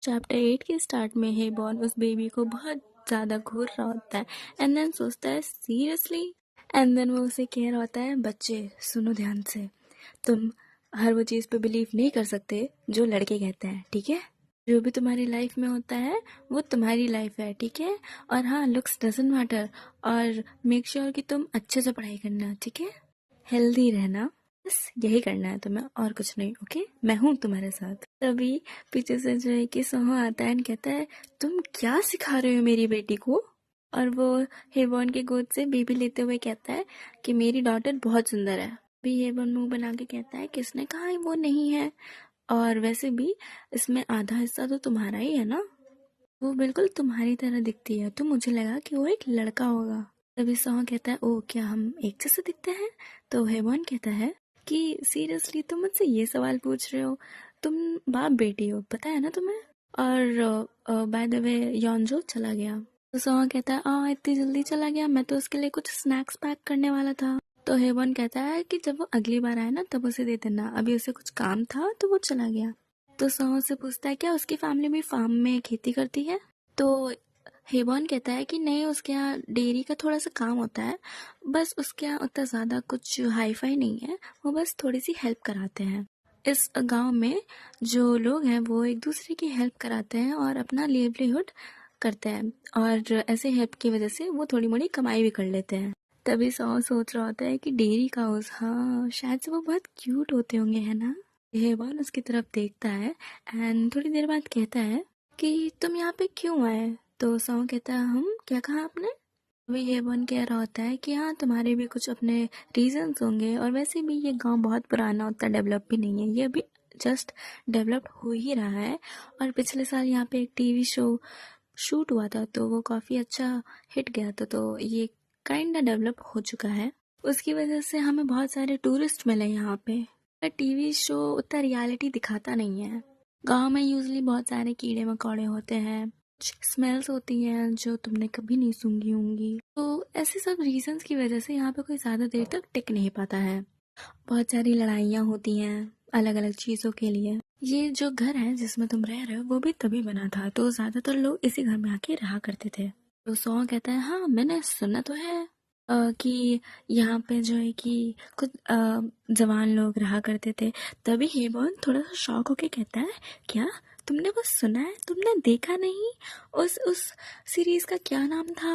Chapter 8 के start में हेबॉन उस बेबी को बहुत ज़्यादा घूर रहा होता है एंड देन सोचता है सीरियसली, एंड देन वो उसे कह रहा होता है बच्चे सुनो ध्यान से, तुम हर वो चीज़ पे बिलीव नहीं कर सकते जो लड़के कहते हैं, ठीक है? जो भी तुम्हारी लाइफ में होता है वो तुम्हारी लाइफ है, ठीक है? और हाँ, लुक्स डजंट मैटर, और मेक श्योर कि तुम अच्छे से पढ़ाई करना, ठीक है? हेल्दी रहना, बस यही करना है तुम्हें और कुछ नहीं, ओके? मैं हूँ तुम्हारे साथ। तभी पीछे से जो है कि सोहो आता है एंड कहता है तुम क्या सिखा रहे हो मेरी बेटी को? और वो हेबॉन के गोद से बेबी लेते हुए कहता है कि मेरी डॉटर बहुत सुंदर है। भी हेबॉन मुंह बना के कहता है किसने कहा है वो नहीं है, और वैसे भी इसमें आधा हिस्सा तो तुम्हारा ही है ना, वो बिल्कुल तुम्हारी तरह दिखती है, तो मुझे लगा कि वो एक लड़का होगा। तभी सोहो कहता है ओ क्या हम एक जैसे दिखते हैं? तो हेबॉन कहता है कि सीरियसली तुम मुझसे ये सवाल पूछ रहे हो, तुम बाप बेटी हो, पता है ना तुम्हें? और बाय द वे योंजो चला गया। तो सोहो कहता है इतनी जल्दी चला गया, मैं तो उसके लिए कुछ स्नैक्स पैक करने वाला था। तो हेबॉन कहता है कि जब वो अगली बार आए ना तब उसे दे देना, अभी उसे कुछ काम था तो वो चला गया। तो सोहो से पूछता है क्या उसकी फैमिली भी फार्म में खेती करती है? तो हेबॉन कहता है कि नहीं, उसके यहाँ डेयरी का थोड़ा सा काम होता है, बस उसके यहाँ उतना ज़्यादा कुछ हाई फाई नहीं है, वो बस थोड़ी सी हेल्प कराते हैं। इस गांव में जो लोग हैं वो एक दूसरे की हेल्प कराते हैं और अपना लिवलीहुड करते हैं, और ऐसे हेल्प की वजह से वो थोड़ी मोड़ी कमाई भी कर लेते हैं। तभी सौ सोच रहा होता है कि डेयरी काउस, हाँ शायद से वो बहुत क्यूट होते होंगे, है ना? हेबॉन उसकी तरफ देखता है एंड थोड़ी देर बाद कहता है कि तुम यहाँ पे क्यों आए? तो सौ कहता है हम क्या कहा आपने? अभी हेबॉन कह रहा होता है कि हाँ तुम्हारे भी कुछ अपने रीजंस होंगे, और वैसे भी ये गांव बहुत पुराना, उतना डेवलप भी नहीं है, ये अभी जस्ट डेवलप हो ही रहा है। और पिछले साल यहाँ पे एक टीवी शो शूट हुआ था तो वो काफ़ी अच्छा हिट गया था, तो ये काइंड डेवलप हो चुका है। उसकी वजह से हमें बहुत सारे टूरिस्ट मिले यहाँ पे। पर टीवी शो उतना रियलिटी दिखाता नहीं है। गांव में यूजली बहुत सारे कीड़े मकोड़े होते हैं, स्मेल्स होती हैं जो तुमने कभी नहीं सूंघी होंगी, तो ऐसे सब रीजंस की वजह से यहाँ पे कोई ज़्यादा देर तक टिक नहीं पाता है। बहुत सारी लड़ाइयाँ होती हैं अलग अलग चीज़ों के लिए। ये जो घर है जिसमें तुम रह रहे हो वो भी तभी बना था, तो ज़्यादातर लोग इसी घर में आके रहा करते थे। तो सौ कहता है हाँ मैंने सुना तो है कि यहाँ पे जो है कि कुछ जवान लोग रहा करते थे। तभी हेबॉन थोड़ा सा शॉक होके कहता है क्या तुमने वो सुना है, तुमने देखा नहीं? उस सीरीज का क्या नाम था,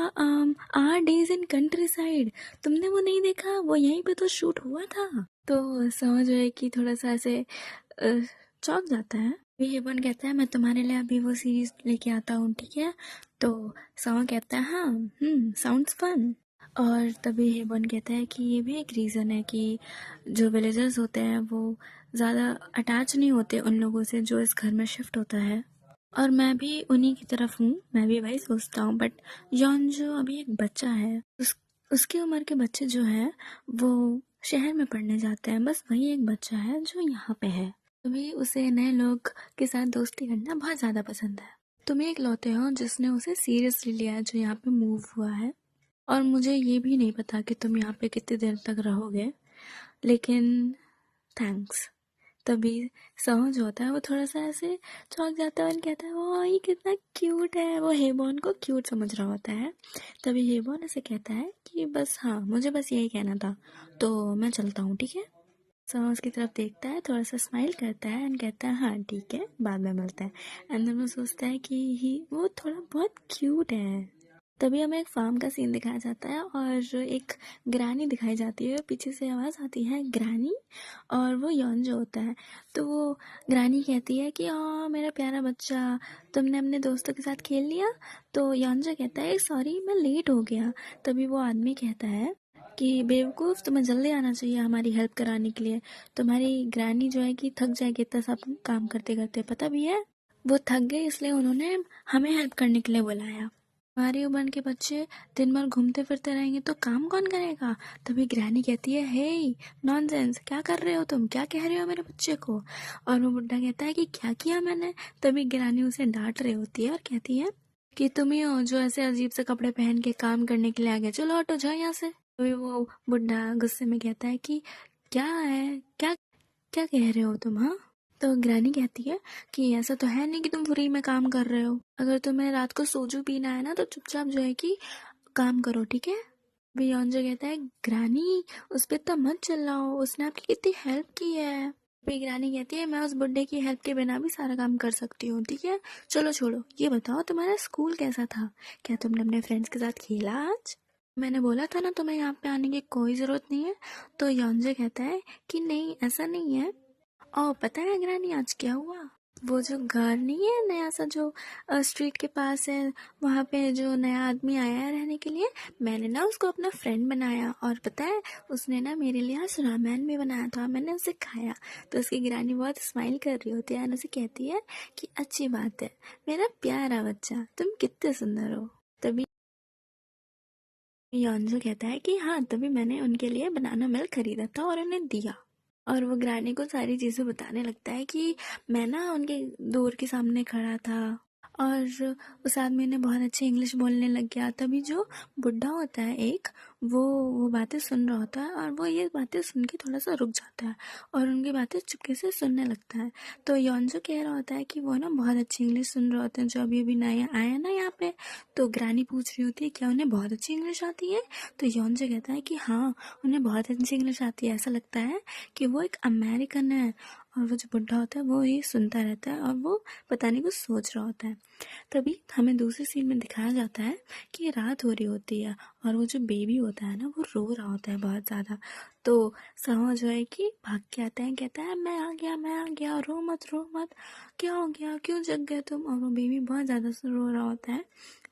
are days in countryside, तुमने वो नहीं देखा? वो यहीं पे तो शूट हुआ था। तो समझ रहे कि थोड़ा सा ऐसे अ, चौंक जाता है। फिर हेबन कहता है मैं तुम्हारे लिए अभी वो सीरीज लेके आता हूँ, ठीक है? तो समा कहता है हाँ साउंड्स फन। और तभी हेबन कहता है कि ये भी एक रीज़न है कि जो विलेजर्स होते हैं वो ज़्यादा अटैच नहीं होते उन लोगों से जो इस घर में शिफ्ट होता है, और मैं भी उन्हीं की तरफ हूँ, मैं भी वही सोचता हूँ। बट यॉन जो अभी एक बच्चा है, उसकी उम्र के बच्चे जो है वो शहर में पढ़ने जाते हैं, बस वही एक बच्चा है जो यहाँ पे है। तभी उसे नए लोग के साथ दोस्ती करना बहुत ज़्यादा पसंद है। तुम एक लौते हो जिसने उसे सीरियसली लिया है जो यहाँ पे मूव हुआ है, और मुझे ये भी नहीं पता कि तुम यहाँ पे कितनी देर तक रहोगे, लेकिन थैंक्स। तभी समझ होता है वो थोड़ा सा ऐसे चौंक जाता है और कहता है वो ये कितना क्यूट है, वो हेबॉन को क्यूट समझ रहा होता है। तभी हेबॉन ऐसे कहता है कि बस हाँ मुझे बस यही कहना था, तो मैं चलता हूँ, ठीक है? समझ की तरफ देखता है, थोड़ा सा स्माइल करता है एंड कहता है हाँ ठीक है बाद में मिलते हैं। एंड देन वो सोचता है कि वो थोड़ा बहुत क्यूट है। तभी हमें एक फार्म का सीन दिखाया जाता है और एक ग्रानी दिखाई जाती है, पीछे से आवाज़ आती है ग्रानी, और वो यौन जो होता है। तो वो ग्रानी कहती है कि मेरा प्यारा बच्चा, तुमने अपने दोस्तों के साथ खेल लिया? तो यौन जो कहता है सॉरी मैं लेट हो गया। तभी वो आदमी कहता है कि बेवकूफ़, तुम्हें जल्दी आना चाहिए हमारी हेल्प कराने के लिए, तुम्हारी ग्रानी जो है कि थक जाएगी इतना सब काम करते करते, पता भी है? वो थक गए इसलिए उन्होंने हमें हेल्प करने के लिए बुलाया। हमारी उम्र के बच्चे दिन भर घूमते फिरते रहेंगे तो काम कौन करेगा? तभी ग्रैनी कहती है हे नॉनसेंस, क्या कर रहे हो तुम, क्या कह रहे हो मेरे बच्चे को? और वो बुड्ढा कहता है कि क्या किया मैंने? तभी ग्रैनी उसे डांट रही होती है और कहती है कि तुम ही हो जो ऐसे अजीब से कपड़े पहन के काम करने के लिए आ गए, चलो हटो जाओ यहाँ से। तभी वो बुड्ढा गुस्से में कहता है कि क्या है, क्या क्या कह रहे हो तुम? हाँ तो ग्रैनी कहती है कि ऐसा तो है नहीं कि तुम फ्री में काम कर रहे हो, अगर तुम्हें रात को सोजू पीना है ना तो चुपचाप जो है कि काम करो, ठीक है। बियॉन्जे कहता है ग्रानी उस पर तो मत चिल्लाओ, उसने आपकी कितनी हेल्प की है। फिर ग्रानी कहती है मैं उस बुड्ढे की हेल्प के बिना भी सारा काम कर सकती हूँ, ठीक है। चलो छोड़ो, ये बताओ तुम्हारा स्कूल कैसा था, क्या तुमने अपने फ्रेंड्स के साथ खेला आज? मैंने बोला था ना तुम्हें यहाँ पे आने की कोई ज़रूरत नहीं है। तो यॉन्जे कहता है कि नहीं ऐसा नहीं है। और पता है ग्रानी आज क्या हुआ? वो जो घर नहीं है नया सा जो स्ट्रीट के पास है, वहाँ पे जो नया आदमी आया है रहने के लिए, मैंने ना उसको अपना फ्रेंड बनाया। और पता है उसने ना मेरे लिए आज रामेन भी बनाया था, मैंने उसे खाया। तो उसकी ग्रानी बहुत स्माइल कर रही होती है और उसे कहती है कि अच्छी बात है मेरा प्यारा बच्चा, तुम कितने सुंदर हो। तभी योंजो कहता है कि हाँ तभी मैंने उनके लिए बनाना मिल्क खरीदा था और उन्हें दिया। और वो ग्रानी को सारी चीज़ें बताने लगता है कि मैं ना उनके डोर के सामने खड़ा था और उस आदमी ने बहुत अच्छी इंग्लिश बोलने लग गया। तभी जो बुढ़ा होता है एक, वो बातें सुन रहा होता है और वो ये बातें सुन के थोड़ा सा रुक जाता है और उनकी बातें चुपके से सुनने लगता है। तो योंजो कह रहा होता है कि वो ना बहुत अच्छी इंग्लिश सुन रहे होते हैं जो अभी अभी नए आए हैं ना यहाँ पे। तो ग्रानी पूछ रही होती है क्या उन्हें बहुत अच्छी इंग्लिश आती है? तो योंजो कहता है कि हाँ उन्हें बहुत अच्छी इंग्लिश आती है, ऐसा लगता है कि वो एक अमेरिकन है। और वो जो बुढ़ा होता है वो ये सुनता रहता है और वो पता नहीं कुछ सोच रहा होता है। तभी हमें दूसरे सीन में दिखाया जाता है कि रात हो रही होती है और वो जो बेबी होता है ना वो रो रहा होता है बहुत ज़्यादा। तो सहो जो है कि भाग के आता है, कहता है मैं आ गया, रो मत, क्या हो गया, क्यों जग गए तुम? और वो बेबी बहुत ज़्यादा से रो रहा होता है।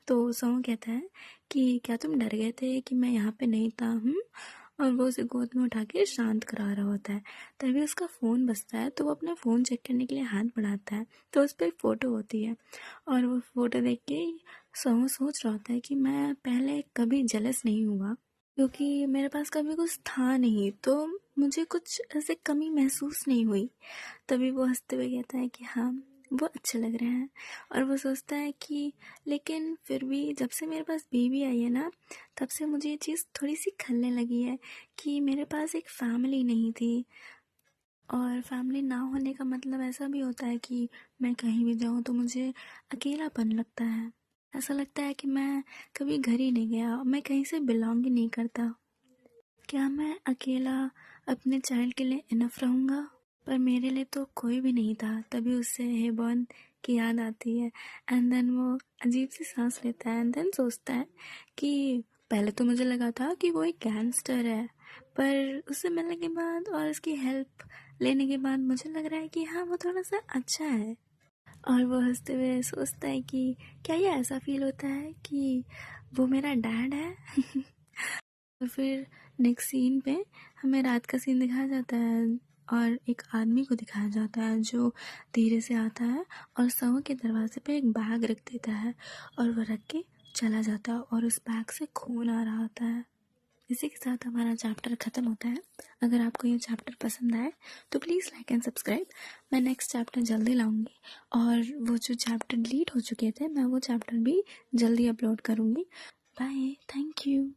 तो सहो कहता है कि क्या तुम डर गए थे कि मैं यहाँ पे नहीं था? और वो उसे गोद में उठा के शांत करा रहा होता है। तभी उसका फ़ोन बजता है तो वो अपना फ़ोन चेक करने के लिए हाथ बढ़ाता है तो उस पर एक फ़ोटो होती है। और वो फ़ोटो देख के समो सोच रहा होता है कि मैं पहले कभी जेलस नहीं हुआ क्योंकि मेरे पास कभी कुछ था नहीं, तो मुझे कुछ ऐसे कमी महसूस नहीं हुई। तभी वो हंसते हुए कहता है कि हाँ वो अच्छे लग रहे हैं। और वो सोचता है कि लेकिन फिर भी जब से मेरे पास बेबी आई है ना तब से मुझे ये चीज़ थोड़ी सी खलने लगी है कि मेरे पास एक फैमिली नहीं थी। और फैमिली ना होने का मतलब ऐसा भी होता है कि मैं कहीं भी जाऊँ तो मुझे अकेलापन लगता है। ऐसा लगता है कि मैं कभी घर ही नहीं गया, मैं कहीं से बिलोंग ही नहीं करता। क्या मैं अकेला अपने चाइल्ड के लिए इनफ रहूँगा? पर मेरे लिए तो कोई भी नहीं था। तभी उससे हेबॉन की याद आती है एंड देन वो अजीब सी सांस लेता है एंड देन सोचता है कि पहले तो मुझे लगा था कि वो एक गैंगस्टर है, पर उससे मिलने के बाद और उसकी हेल्प लेने के बाद मुझे लग रहा है कि हाँ वो थोड़ा सा अच्छा है। और वो हंसते हुए सोचता है कि क्या ये ऐसा फील होता है कि वो मेरा डैड है। तो फिर नेक्स्ट सीन पे हमें रात का सीन दिखाया जाता है और एक आदमी को दिखाया जाता है जो धीरे से आता है और सहो के दरवाजे पे एक बैग रख देता है और वो रख के चला जाता है और उस बैग से खून आ रहा होता है। इसी के साथ हमारा चैप्टर ख़त्म होता है। अगर आपको ये चैप्टर पसंद आए तो प्लीज़ लाइक एंड सब्सक्राइब। मैं नेक्स्ट चैप्टर जल्दी लाऊंगी और वो जो चैप्टर डिलीट हो चुके थे मैं वो चैप्टर भी जल्दी अपलोड करूँगी। Bye, thank you.